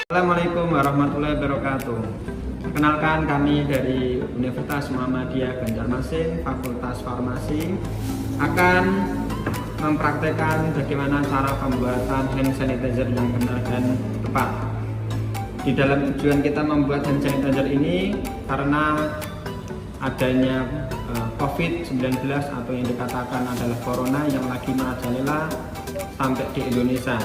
Assalamualaikum warahmatullahi wabarakatuh. Perkenalkan, kami dari Universitas Muhammadiyah Banjarmasin, Fakultas Farmasi akan mempraktekkan bagaimana cara pembuatan hand sanitizer yang benar dan tepat. Di dalam tujuan kita membuat hand sanitizer ini karena adanya COVID-19 atau yang dikatakan adalah corona yang lagi merajalela sampai di Indonesia.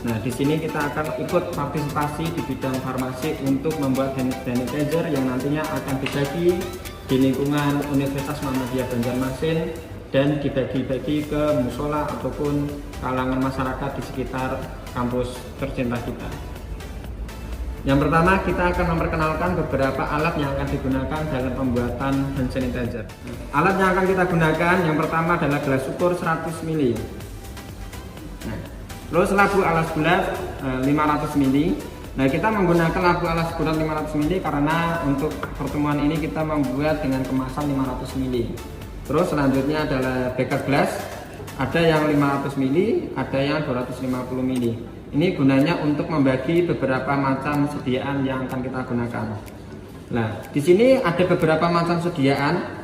Nah, di sini kita akan ikut partisipasi di bidang farmasi untuk membuat hand sanitizer yang nantinya akan dibagi di lingkungan Universitas Muhammadiyah Banjarmasin dan dibagi-bagi ke musola ataupun kalangan masyarakat di sekitar kampus tercinta kita. Yang pertama, kita akan memperkenalkan beberapa alat yang akan digunakan dalam pembuatan hand sanitizer. Alat yang akan kita gunakan yang pertama adalah gelas ukur 100 ml. Terus labu alas bulat 500 ml. Nah, kita menggunakan labu alas bulat 500 ml karena untuk pertemuan ini kita membuat dengan kemasan 500 ml. Terus selanjutnya adalah beker gelas, ada yang 500 ml, ada yang 250 ml. Ini gunanya untuk membagi beberapa macam sediaan yang akan kita gunakan. Nah, di sini ada beberapa macam sediaan.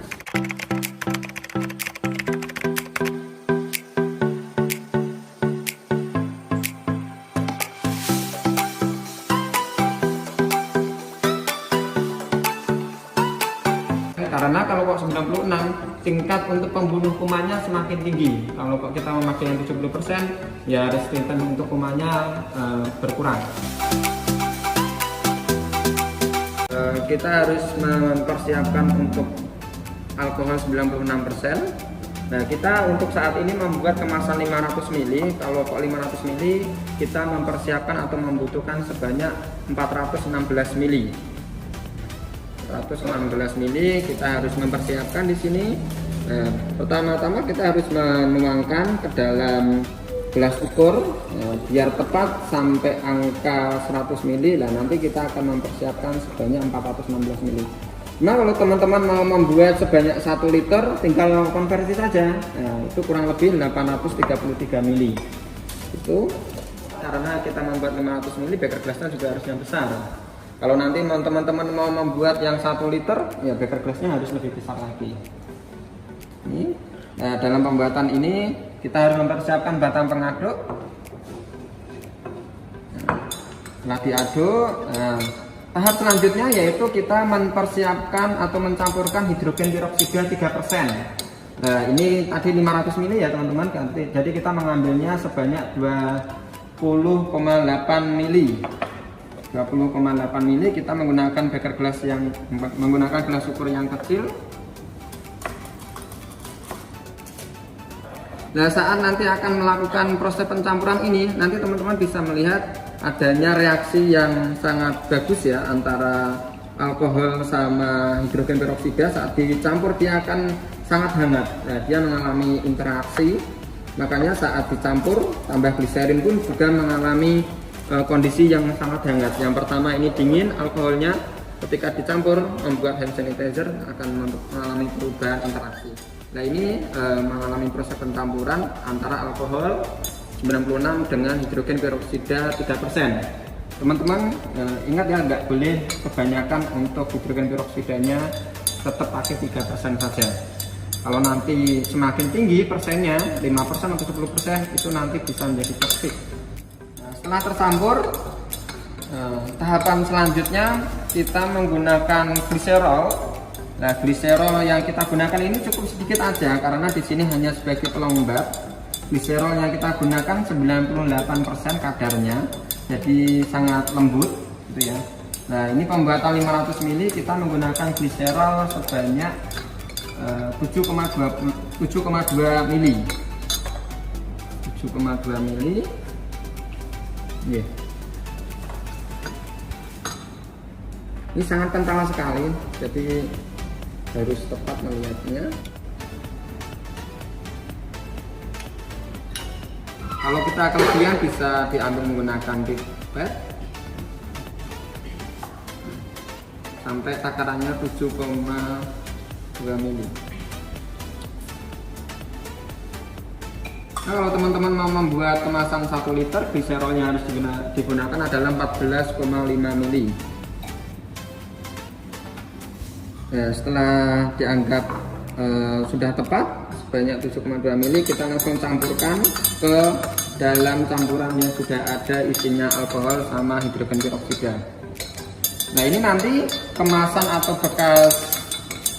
Karena kalau kok 96 tingkat untuk pembunuh kumannya semakin tinggi. Kalau kok kita memakai yang 70% ya resisten untuk kumannya berkurang. Kita harus mempersiapkan untuk alkohol 96%. Nah, kita untuk saat ini membuat kemasan 500 ml. Kalau kok 500 ml kita mempersiapkan atau membutuhkan sebanyak 416 ml. 116 ml kita harus mempersiapkan di sini. Nah, pertama-tama kita harus menuangkan ke dalam gelas ukur biar tepat sampai angka 100 ml. Nah, nanti kita akan mempersiapkan sebanyak 416 ml. Nah, kalau teman-teman mau membuat sebanyak 1 liter tinggal konversi saja. Nah, itu kurang lebih 833 ml. Itu karena kita membuat 500 ml, beker gelasnya juga harus yang besar. Kalau nanti teman-teman mau membuat yang 1 liter, ya beker gelasnya harus lebih besar lagi. Ini. Nah, dalam pembuatan ini kita harus mempersiapkan batang pengaduk. Setelah diaduk, tahap selanjutnya yaitu kita mempersiapkan atau mencampurkan hidrogen peroksida 3%. Nah, ini tadi 500 ml ya teman-teman. Jadi kita mengambilnya sebanyak 20,8 ml. 20,8 ml kita menggunakan beker gelas yang menggunakan gelas ukur yang kecil. Nah, saat nanti akan melakukan proses pencampuran ini, nanti teman-teman bisa melihat adanya reaksi yang sangat bagus ya antara alkohol sama hidrogen peroksida. Saat dicampur dia akan sangat hangat. Nah, dia mengalami interaksi. Makanya saat dicampur tambah gliserin pun juga mengalami kondisi yang sangat hangat. Yang pertama ini dingin alkoholnya, ketika dicampur membuat hand sanitizer akan mengalami perubahan interaksi. Nah, ini mengalami proses pencampuran antara alkohol 96 dengan hidrogen peroksida 3%. Teman-teman ingat ya, nggak boleh kebanyakan untuk hidrogen peroksidanya, tetap pakai 3% saja. Kalau nanti semakin tinggi persennya 5% atau 10% itu nanti bisa menjadi toksik. Setelah tercampur, tahapan selanjutnya kita menggunakan gliserol. Nah, gliserol yang kita gunakan ini cukup sedikit aja karena di sini hanya sebagai pelembab. Gliserol yang kita gunakan 98% kadarnya, jadi sangat lembut gitu ya. Nah, ini pembuatan 500 ml kita menggunakan gliserol sebanyak 7,2 ml. 7,2 ml. Yeah. Ini sangat kental sekali, jadi harus tepat melihatnya. Kalau kita kelebihan bisa diambil menggunakan pipet sampai takarannya 7,2 ml. Nah, kalau teman-teman mau membuat kemasan 1 liter, gliserol yang harus digunakan adalah 14,5 mili. Nah, setelah dianggap sudah tepat sebanyak 7,2 mili, kita langsung campurkan ke dalam campuran yang sudah ada isinya alkohol sama hidrogen peroksida. Nah, ini nanti kemasan atau bekas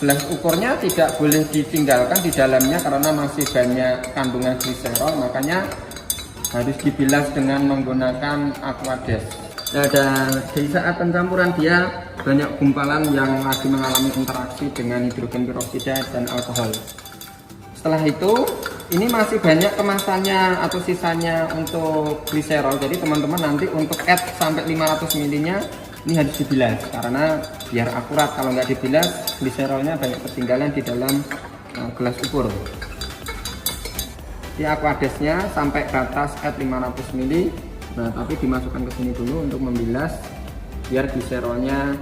gelas ukurnya tidak boleh ditinggalkan di dalamnya karena masih banyak kandungan gliserol, makanya harus dibilas dengan menggunakan aquades. Nah, dan di saat pencampuran dia banyak gumpalan yang lagi mengalami interaksi dengan hidrogen peroksida dan alkohol. Setelah itu, ini masih banyak kemasannya atau sisanya untuk gliserol. Jadi teman-teman nanti untuk add sampai 500 ml nya ini harus dibilas karena biar akurat. Kalau nggak dibilas, gliserolnya banyak ketinggalan di dalam gelas ukur. Di aquadesnya sampai batas add 500 ml. Nah, tapi dimasukkan ke sini dulu untuk membilas biar gliserolnya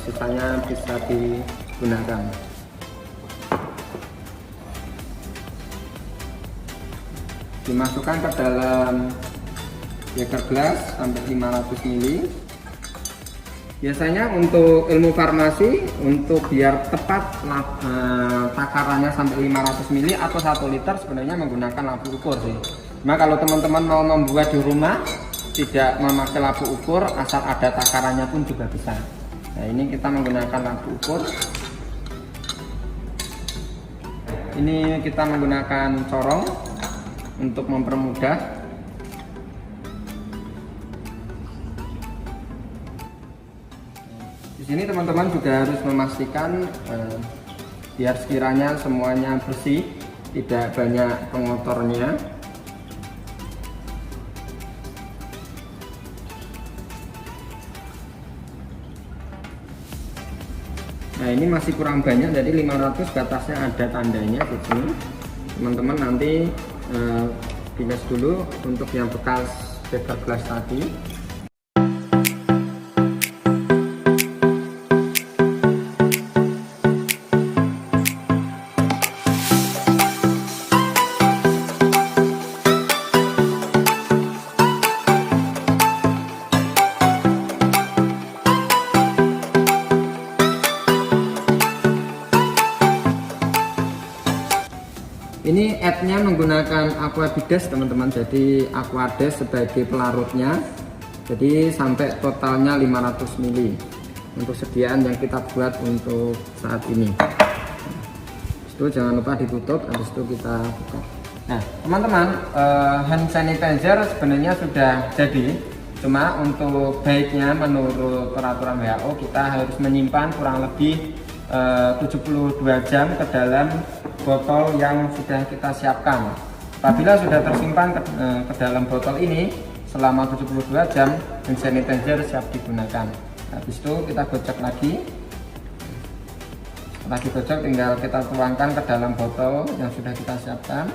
sisanya bisa digunakan. Dimasukkan ke dalam beker gelas sampai 500 ml. Biasanya untuk ilmu farmasi, untuk biar tepat takarannya sampai 500 ml atau 1 liter sebenarnya menggunakan lampu ukur sih. Nah, kalau teman-teman mau membuat di rumah tidak memakai lampu ukur, asal ada takarannya pun juga bisa. Nah, ini kita menggunakan lampu ukur. Ini kita menggunakan corong untuk mempermudah. Di sini teman-teman juga harus memastikan biar sekiranya semuanya bersih, tidak banyak pengotornya. Nah, ini masih kurang banyak, jadi 500 batasnya ada tandanya di sini. Teman-teman nanti bilas dulu untuk yang bekas beker gelas tadi. Ini add-nya menggunakan aquabides teman-teman, jadi aquades sebagai pelarutnya, jadi sampai totalnya 500 ml untuk sediaan yang kita buat untuk saat ini. Itu jangan lupa ditutup, habis itu kita buka. Nah teman-teman, hand sanitizer sebenarnya sudah jadi, cuma untuk baiknya menurut peraturan WHO kita harus menyimpan kurang lebih 72 jam ke dalam botol yang sudah kita siapkan. Apabila sudah tersimpan ke dalam botol ini selama 72 jam, hand sanitizer siap digunakan. Habis itu kita gocek lagi. Setelah digocek tinggal kita tuangkan ke dalam botol yang sudah kita siapkan.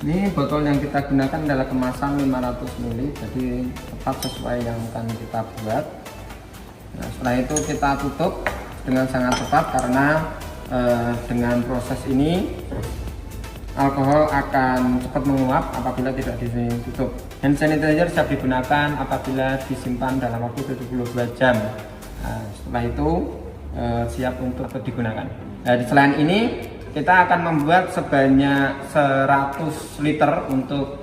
Ini botol yang kita gunakan adalah kemasan 500 ml, jadi tepat sesuai yang akan kita buat. Nah, setelah itu kita tutup dengan sangat tepat karena dengan proses ini alkohol akan cepat menguap apabila tidak ditutup. Hand sanitizer siap digunakan apabila disimpan dalam waktu 72 jam. Nah, setelah itu siap untuk digunakan. Nah, selain ini kita akan membuat sebanyak 100 liter untuk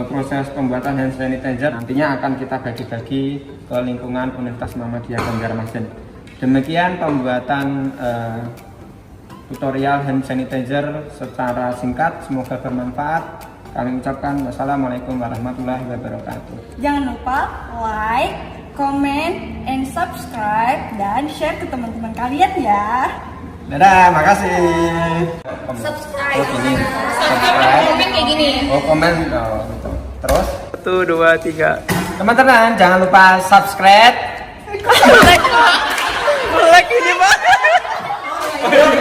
proses pembuatan hand sanitizer. Nantinya akan kita bagi-bagi ke lingkungan Universitas Muhammadiyah Banjarmasin. Demikian pembuatan tutorial hand sanitizer secara singkat, semoga bermanfaat. Kami ucapkan wassalamualaikum warahmatullahi wabarakatuh. Jangan lupa like, comment, and subscribe dan share ke teman-teman kalian ya. Dadah, makasih. Subscribe. Oh, gini. Komen kayak gini. Oh, komen. Oh, gitu. Terus 1, 2, 3. Teman-teman jangan lupa subscribe, Melek ini mah.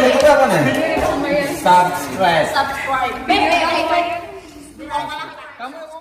Itu apa nih? Subscribe. Subscribe. Kamu